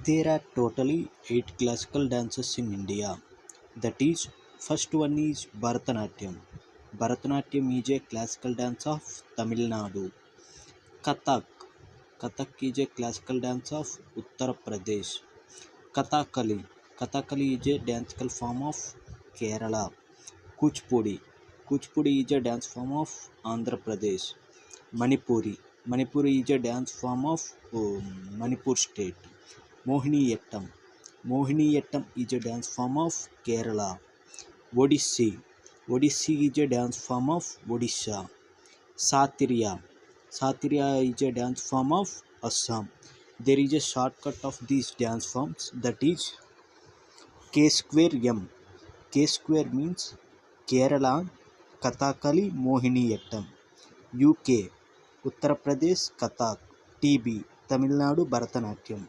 There are totally 8 classical dances in India. That is, first one is Bharatanatyam. Bharatanatyam is a classical dance of Tamil Nadu. Kathak. Kathak is a classical dance of Uttar Pradesh. Kathakali. Kathakali is a dancehall form of Kerala. Kuchipudi. Kuchipudi is a dance form of Andhra Pradesh. Manipuri. Manipuri is a dance form of Manipur state. Mohiniyattam. Mohiniyattam is a dance form of Kerala. Odissi. Odissi is a dance form of Odisha. Satriya. Satriya is a dance form of Assam. There is a shortcut of these dance forms, that is K square M. K square means Kerala, Kathakali, Mohiniyattam. UK. Uttar Pradesh, Kathak. TB. Tamil Nadu, Bharatanatyam.